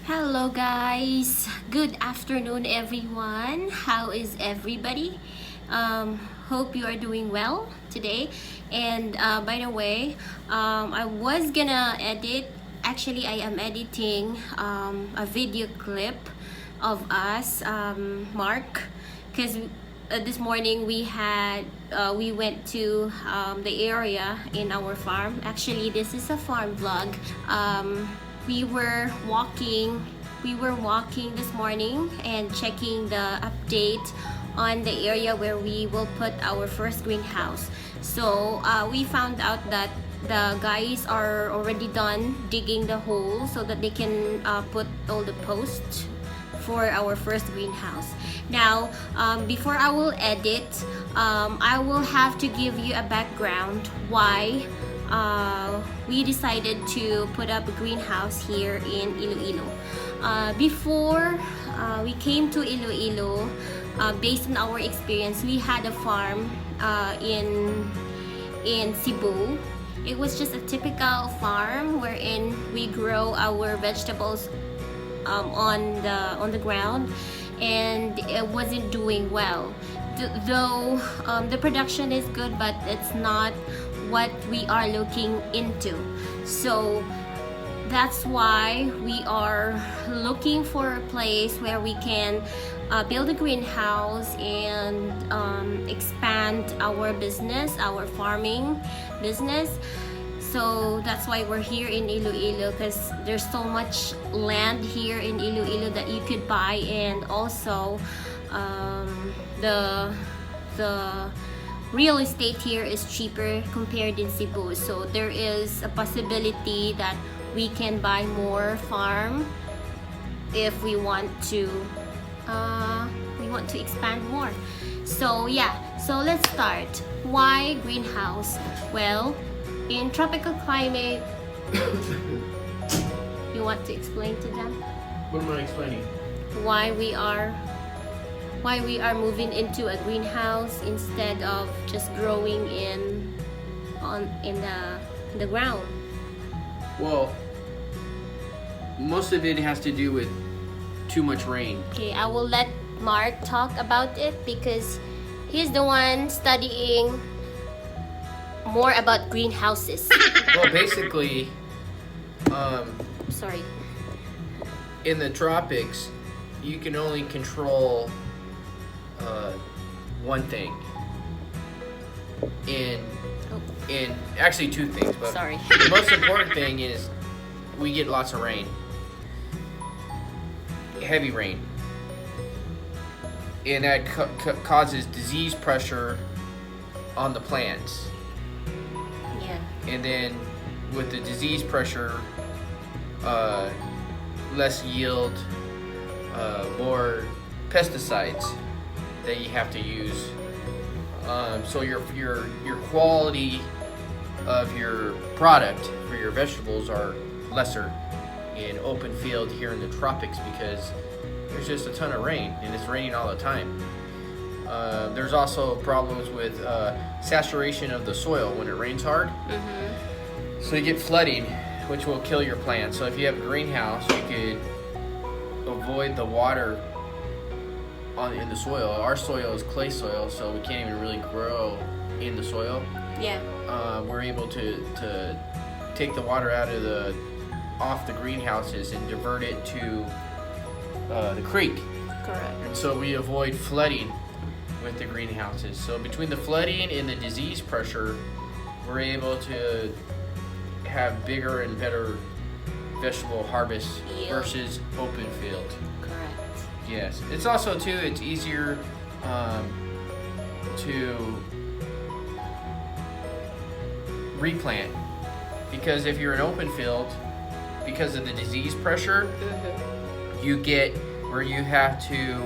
Hello guys, good afternoon everyone. How is everybody? Hope you are doing well today. And by the way, I was gonna edit, actually I am editing a video clip of us, Mark, because this morning we went to the area in our farm. Actually, this is a farm vlog. We were walking this morning and checking the update on the area where we will put our first greenhouse. So we found out that the guys are already done digging the hole so that they can put all the posts for our first greenhouse. Now, before I will edit, I will have to give you a background why we decided to put up a greenhouse here in Iloilo. Before we came to Iloilo, based on our experience, we had a farm in Cebu. It was just a typical farm wherein we grow our vegetables on the ground, and it wasn't doing well. Though the production is good, but it's not what we are looking into. So that's why we are looking for a place where we can build a greenhouse and expand our business, our farming business. So that's why we're here in Iloilo, because there's so much land here in Iloilo that you could buy, and also the real estate here is cheaper compared in Cebu. So there is a possibility that we can buy more farm if we want to expand more. So yeah, so let's start. Why greenhouse? Well, in tropical climate, you want to explain to them What am I explaining? why we are moving into a greenhouse instead of just growing in the ground? Well, most of it has to do with too much rain. Okay, I will let Mark talk about it because he's the one studying more about greenhouses. Well, basically, Sorry. in the tropics, you can only control one thing. In actually two things, but Sorry. the most important thing is we get lots of rain, heavy rain, and that causes disease pressure on the plants. Yeah. And then with the disease pressure, less yield, more pesticides that you have to use. So your quality of your product for your vegetables are lesser in open field here in the tropics because there's just a ton of rain and it's raining all the time. There's also problems with saturation of the soil when it rains hard. Mm-hmm. So you get flooding, which will kill your plants. So if you have a greenhouse, you could avoid the water in the soil. Our soil is clay soil, so we can't even really grow in the soil. Yeah. We're able to take the water off the greenhouses and divert it to the creek. Correct. And so we avoid flooding with the greenhouses. So between the flooding and the disease pressure, we're able to have bigger and better vegetable harvest Yield. versus open field. Correct. Yes. It's also too, it's easier to replant, because if you're an open field, because of the disease pressure, Mm-hmm. you get where you have to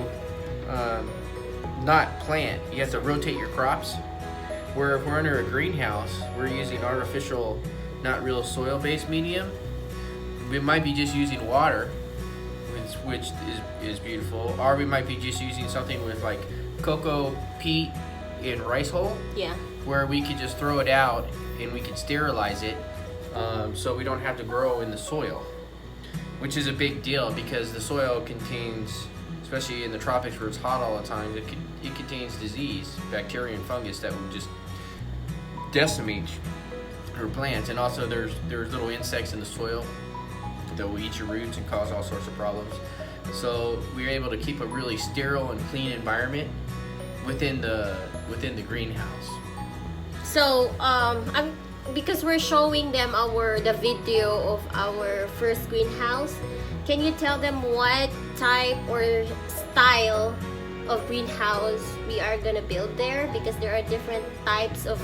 not plant. You have to rotate your crops. Where if we're under a greenhouse, we're using artificial, not real soil-based medium. We might be just using water, which is beautiful, or we might be just using something with like cocoa peat in rice hull, Yeah. where we could just throw it out and we could sterilize it, so we don't have to grow in the soil. which is a big deal because the soil contains, especially in the tropics where it's hot all the time, it contains disease, bacteria and fungus that will just decimate your plants. And also there's little insects in the soil that will eat your roots and cause all sorts of problems. So we were able to keep a really sterile and clean environment within the greenhouse. So because we're showing them the video of our first greenhouse, can you tell them what type or style of greenhouse we are gonna build there? Because there are different types of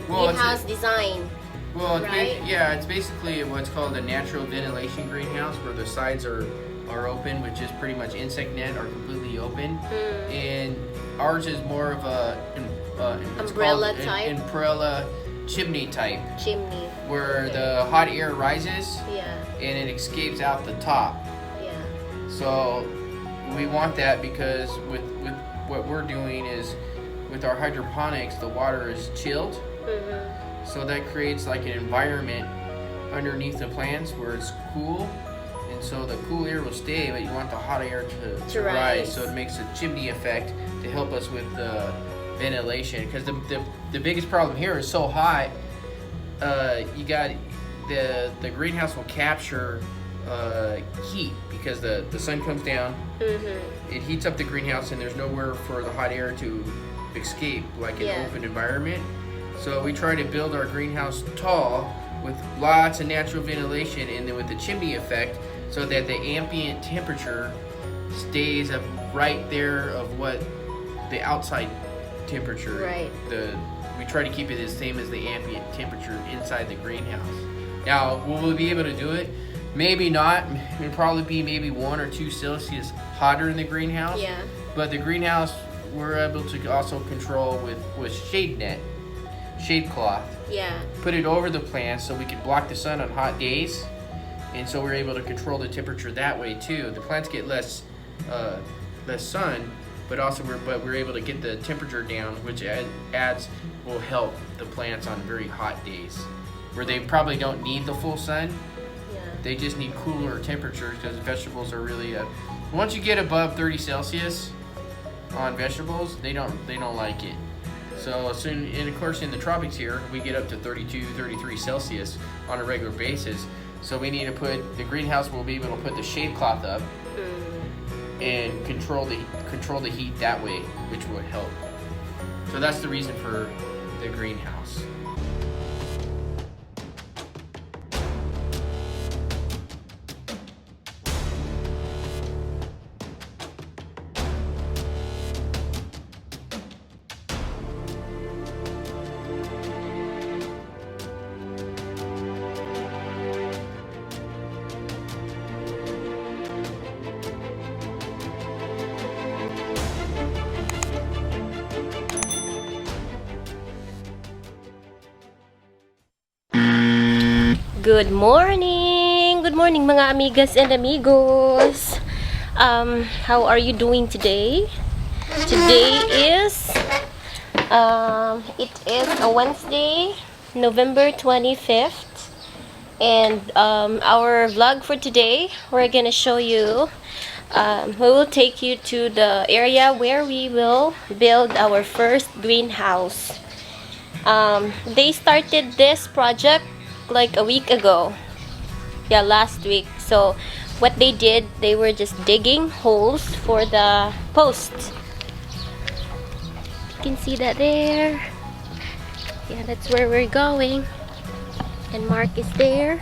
greenhouse design. Well, right? It's basically what's called a natural ventilation greenhouse, where the sides are open, which is pretty much insect net or completely open. And ours is more of umbrella type. Umbrella chimney type. Chimney. Where the hot air rises. Yeah. And it escapes out the top. Yeah. So we want that because with what we're doing is with our hydroponics, the water is chilled. So that creates like an environment underneath the plants where it's cool, and so the cool air will stay, but you want the hot air to rise. So it makes a chimney effect to help us with the ventilation. Because the biggest problem here is so hot. You got the greenhouse will capture heat because the sun comes down. It heats up the greenhouse, and there's nowhere for the hot air to escape, like an open environment. So we try to build our greenhouse tall with lots of natural ventilation, and then with the chimney effect, so that the ambient temperature stays up right there of what the outside temperature. Right. We try to keep it the same as the ambient temperature inside the greenhouse. Now, will we be able to do it? Maybe not. It'll probably be maybe 1 or 2 Celsius hotter in the greenhouse. Yeah. But the greenhouse we're able to also control with shade net. Shade cloth. Yeah. Put it over the plants so we can block the sun on hot days, and so we're able to control the temperature that way too. The plants get less sun, but also we're able to get the temperature down, which will help the plants on very hot days where they probably don't need the full sun. Yeah. They just need cooler temperatures because vegetables are really once you get above 30 Celsius on vegetables, they don't like it. So soon, and of course in the tropics here, we get up to 32, 33 Celsius on a regular basis. So we need to the greenhouse will be able to put the shade cloth up and control the heat that way, which will help. So that's the reason for the greenhouse. Good morning mga amigas and amigos. How are you doing today? Today is it is a Wednesday, November 25th, and our vlog for today, we're gonna show you we will take you to the area where we will build our first greenhouse. They started this project like a week ago. Yeah, last week. So what they did, they were just digging holes for the posts. You can see that there. Yeah, that's where we're going. And Mark is there.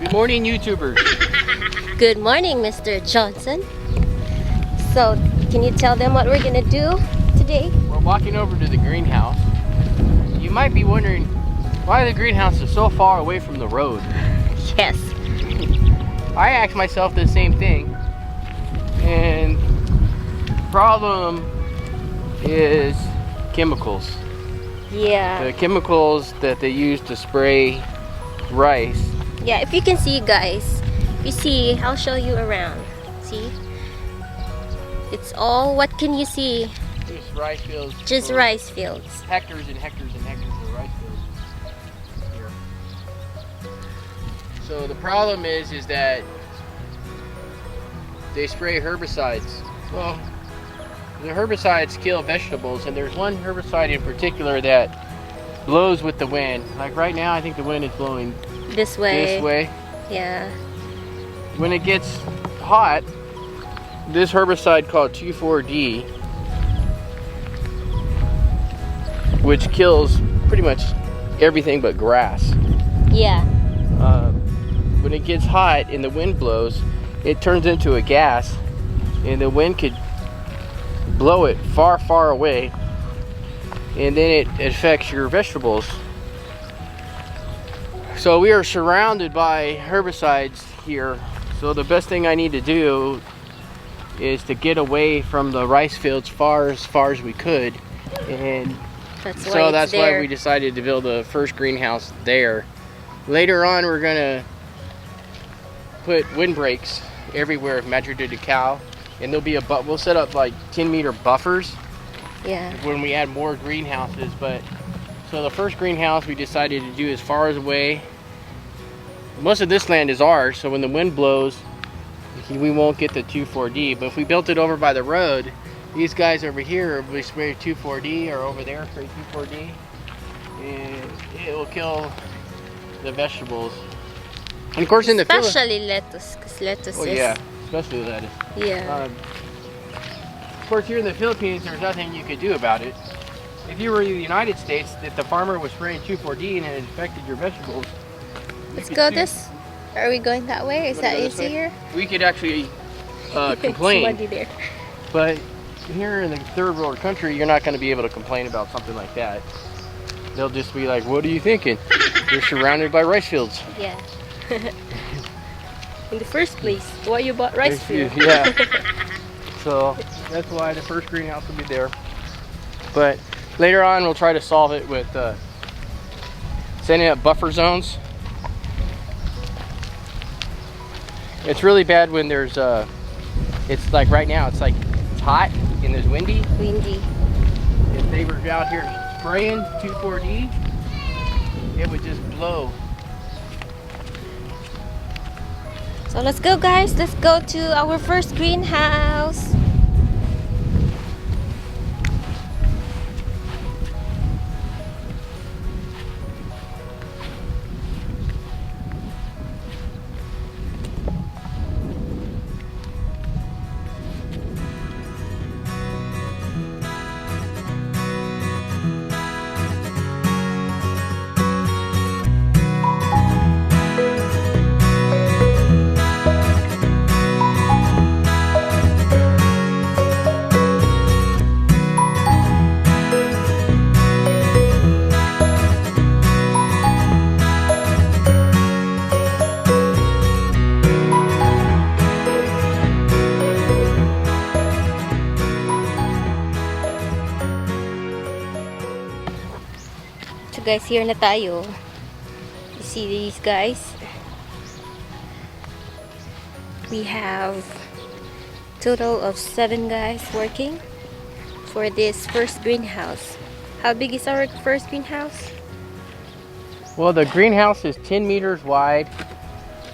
Good morning, YouTubers. Good morning, Mr. Johnson. So, can you tell them what we're gonna do today? We're walking over to the greenhouse. You might be wondering why the greenhouse is so far away from the road. Yes. I asked myself the same thing, and problem is chemicals. Yeah. The chemicals that they use to spray rice. Yeah, if you can see, guys. If you see, I'll show you around. See? It's all, what can you see? Just rice fields. Just rice fields. Hectares and hectares and hectares of rice fields here. So the problem is that they spray herbicides. Well, the herbicides kill vegetables, and there's one herbicide in particular that blows with the wind. Like right now, I think the wind is blowing This way. this way. Yeah. When it gets hot, this herbicide called 2,4-D, which kills pretty much everything but grass. Yeah. When it gets hot and the wind blows, it turns into a gas, and the wind could blow it far, far away, and then it affects your vegetables. So we are surrounded by herbicides here. So the best thing I need to do is to get away from the rice fields far as we could, and That's why we decided to build the first greenhouse there. Later on, we're gonna put windbreaks everywhere, measured to the cow, and there'll be we'll set up like 10-meter buffers. Yeah. When we add more greenhouses. But so the first greenhouse we decided to do as far as away. Most of this land is ours, so when the wind blows, we won't get the 2,4-D. But if we built it over by the road, these guys over here will spray 2,4-D, or over there spray 2,4-D, and it will kill the vegetables. And of course, in the especially lettuce, because lettuce is. yeah, especially lettuce. Yeah. Of course, here in the Philippines, there's nothing you could do about it. If you were in the United States, if the farmer was spraying 2,4-D and it infected your vegetables, Let's go this. Are we going that way? Is that easy here? we could actually complain. Somebody there. But here in the third world country, you're not going to be able to complain about something like that. They'll just be like, "What are you thinking? You're surrounded by rice fields." Yeah. In the first place, why you bought rice field? Yeah. So that's why the first greenhouse will be there. But later on, we'll try to solve it with setting up buffer zones. It's really bad when there's it's like right now, it's hot and there's windy. Windy. If they were out here spraying 2,4-D, it would just blow. So let's go, guys. Let's go to our first greenhouse. So guys, here na tayo. You see these guys? We have total of 7 guys working for this first greenhouse. How big is our first greenhouse? Well, the greenhouse is 10 meters wide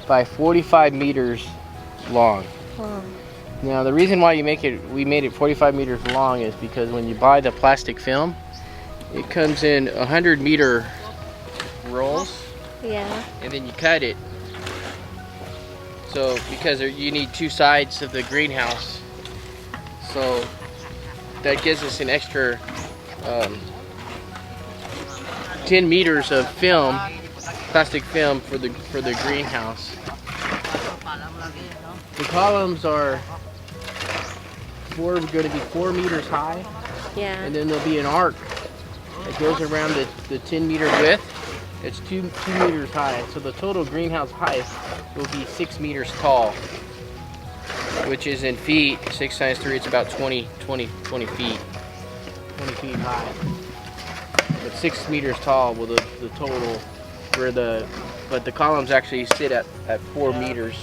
by 45 meters long. Wow. Now, the reason why we made it 45 meters long is because when you buy the plastic film, it comes in 100-meter rolls. Yeah. And then you cut it. So, because you need 2 sides of the greenhouse, so that gives us an extra 10 meters of film, plastic film for the greenhouse. The columns are going to be 4 meters high, Yeah. and then there'll be an arc that goes around the 10-meter width. It's 2 meters high, so the total greenhouse height will be 6 meters tall. which is in feet. 6 times 3, it's about 20 feet. 20 feet high. But 6 meters tall with the total, but the columns actually sit at 4 meters.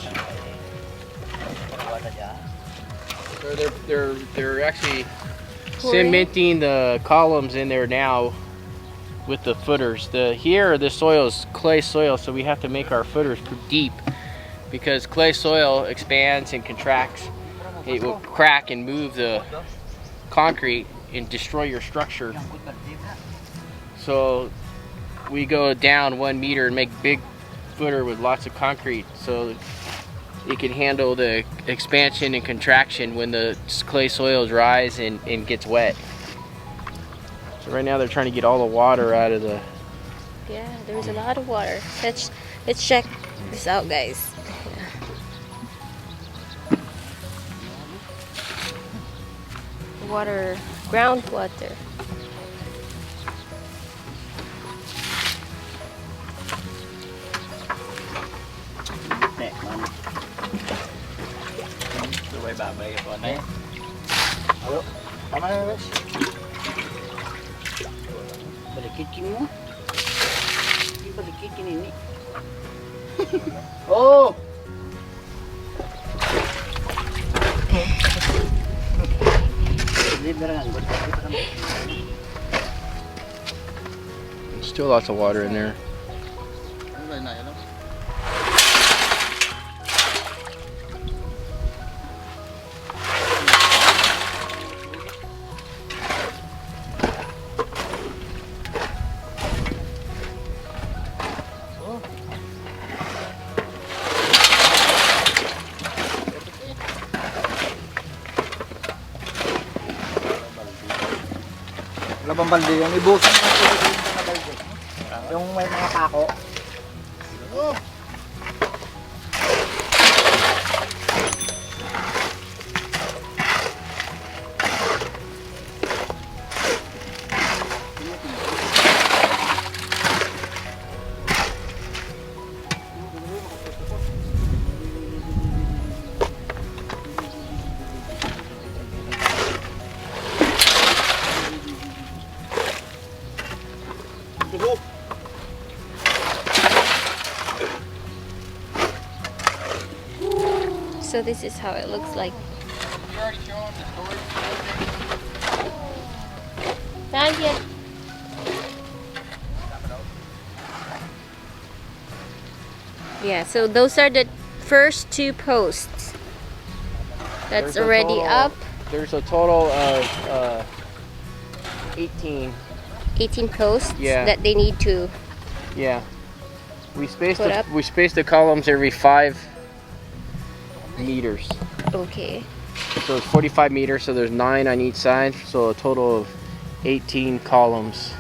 So they're actually cementing the columns in there now with the footers. Here the soil is clay soil, so we have to make our footers deep because clay soil expands and contracts. It will crack and move the concrete and destroy your structure. So we go down 1 meter and make big footer with lots of concrete so it can handle the expansion and contraction when the clay soil dries and gets wet. So right now they're trying to get all the water out of the... Yeah, there's a lot of water. Let's check this out, guys. Yeah. Water, groundwater. Balikin mo. Balikin ini. Oh. There's still lots of water in there. Wala bang balde yung ibusin mo sa balde. Yung may mga pako. Oh. So this is how it looks like. You already showed the storage. Not yet. Yeah, so those are the first 2 posts. That's already up. There's a total of 18 posts that they need to. Yeah. We spaced the columns every 5 meters. Okay. So it's 45 meters, so there's 9 on each side, so a total of 18 columns.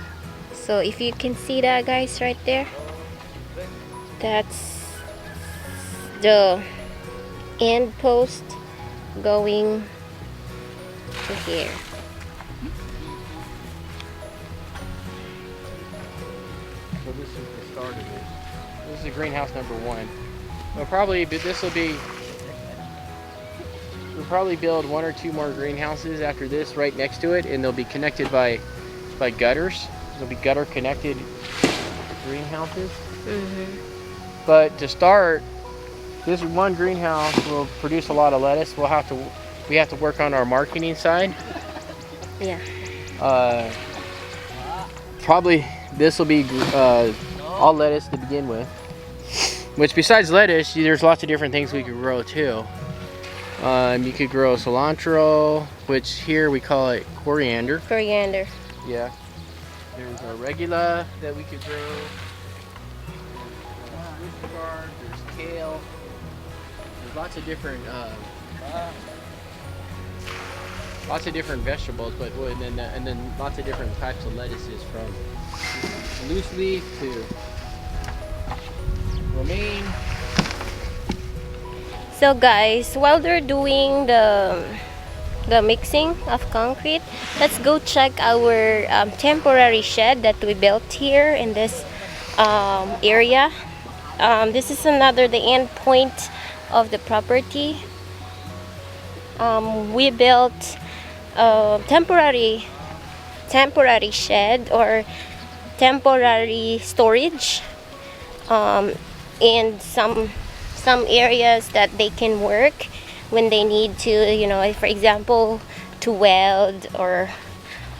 So if you can see that, guys, right there, that's the end post going to here. So this is the start of it. This is greenhouse number 1. We'll probably we'll probably build 1 or 2 more greenhouses after this right next to it, and they'll be connected by gutters. There'll be gutter connected greenhouses. But to start, this one greenhouse will produce a lot of lettuce. We have to work on our marketing side. Yeah. Probably this will be all lettuce to begin with. Which besides lettuce, there's lots of different things we could grow too. You could grow cilantro, which here we call it coriander. Coriander. Yeah. There's arugula that we could grow. There's kale. There's lots of different vegetables, but and then lots of different types of lettuces, from loose leaf to romaine. So guys, while they're doing the mixing of concrete, let's go check our temporary shed that we built here in this area. This is the end point of the property. we built a temporary shed or temporary storage in some areas that they can work when they need to, you know, for example, to weld or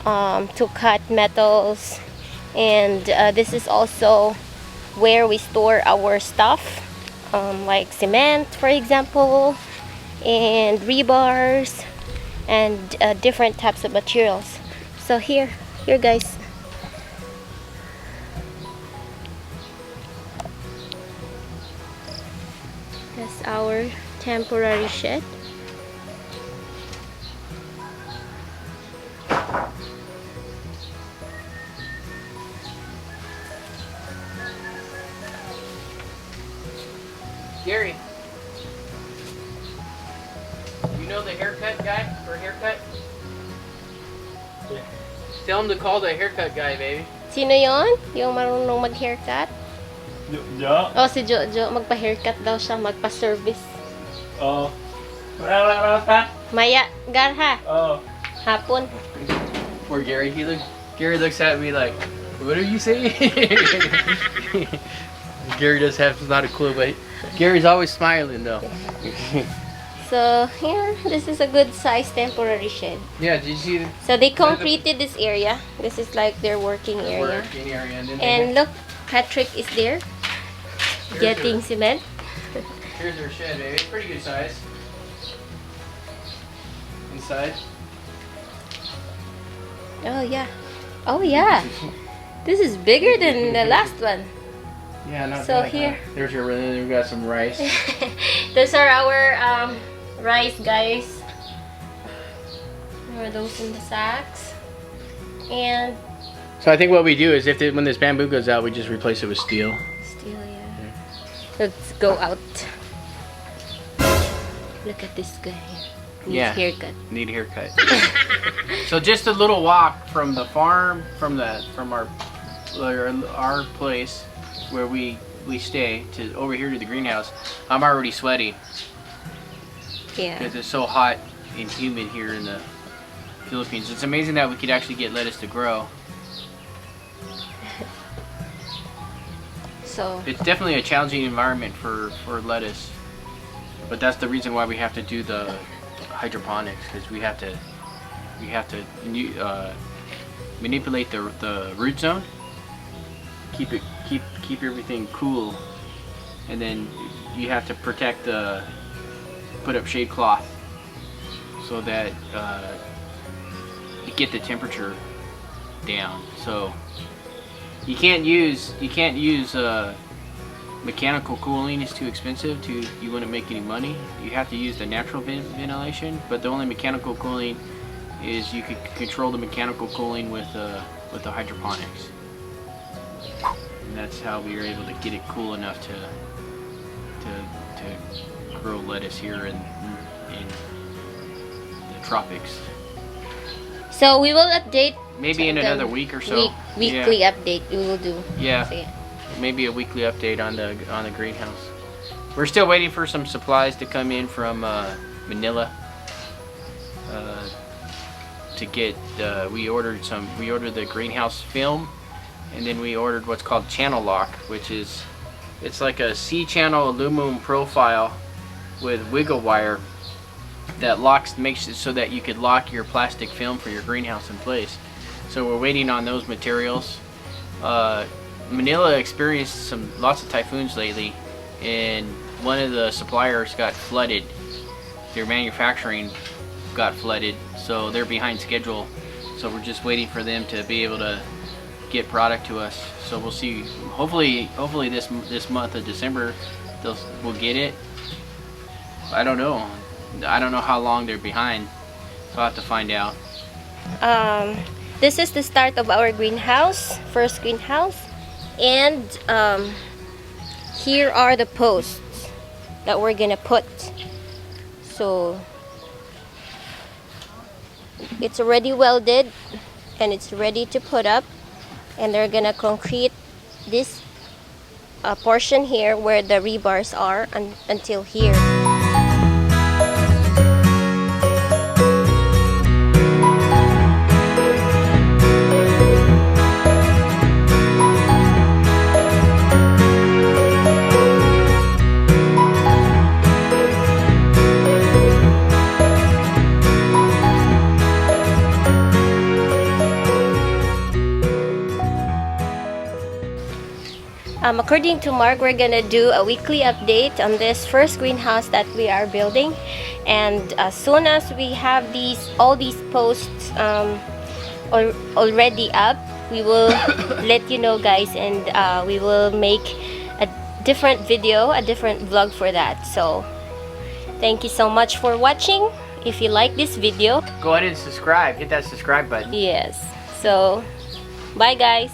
to cut metals. And this is also where we store our stuff, like cement, for example, and rebars and different types of materials. So here guys, that's our temporary shed. Gary, you know the haircut guy for haircut? Tell him to call the haircut guy, baby. Sino yon? Yung marunong mag-haircut? Jo. Oh, si Jojo. Magpa-haircut daw siya, magpa-service. Oh. Wala ka? Maya, garha. Oh. Hapon. Poor Gary. Gary looks at me like, what are you saying? Gary does have not a clue, but Gary's always smiling though. So here, this is a good size temporary shed. Yeah, did you see the So they concreted this area. This is like their working area. working area? And then And look, Patrick is there getting cement. here's their shed, baby. It's pretty good size. Inside. Oh yeah. Oh yeah. This is bigger than the last one. Yeah, not So bad, huh? here. There's your. We've got some rice. Those are our rice, guys. There are those in the sacks. And So I think what we do is when this bamboo goes out, we just replace it with steel. still, yeah. Let's go out. Look at this guy here. Needs Yeah. haircut. Need a haircut. So just a little walk from the farm, from our place where we stay to over here to the greenhouse. I'm already sweaty Yeah. because it's so hot and humid here in the Philippines. It's amazing that we could actually get lettuce to grow. So It's definitely a challenging environment for lettuce, but that's the reason why we have to do the hydroponics, because we have to manipulate the root zone, keep everything cool, and then you have to put up shade cloth so that you get the temperature down. So you can't use mechanical cooling. It's too expensive. You wouldn't make any money. You have to use the natural ventilation, but the only mechanical cooling is you could control the mechanical cooling with the hydroponics. And that's how we were able to get it cool enough to grow lettuce here in the tropics. So we will update. Maybe in the another week or so. Weekly update we will do. Yeah. So, Maybe a weekly update on the greenhouse. We're still waiting for some supplies to come in from Manila. To get we ordered the greenhouse film, and then we ordered what's called channel lock, which is it's like a C-channel aluminum profile with wiggle wire that makes it so that you could lock your plastic film for your greenhouse in place. So we're waiting on those materials. Manila experienced lots of typhoons lately, and one of the suppliers got flooded. Their manufacturing got flooded, so they're behind schedule. So we're just waiting for them to be able to get product to us. So we'll see. Hopefully this month of December we'll get it. I don't know. I don't know how long they're behind. So I'll have to find out. This is the start of our greenhouse, first greenhouse. And here are the posts that we're gonna put. So it's already welded and it's ready to put up, and they're gonna concrete this portion here where the rebars are until here. according to Mark, we're gonna do a weekly update on this first greenhouse that we are building, and as soon as we have all these posts already up, we will let you know, guys, and we will make a different video, a different vlog for that. So thank you so much for watching. If you like this video, Go ahead and subscribe. Hit that subscribe button. yes, so bye guys.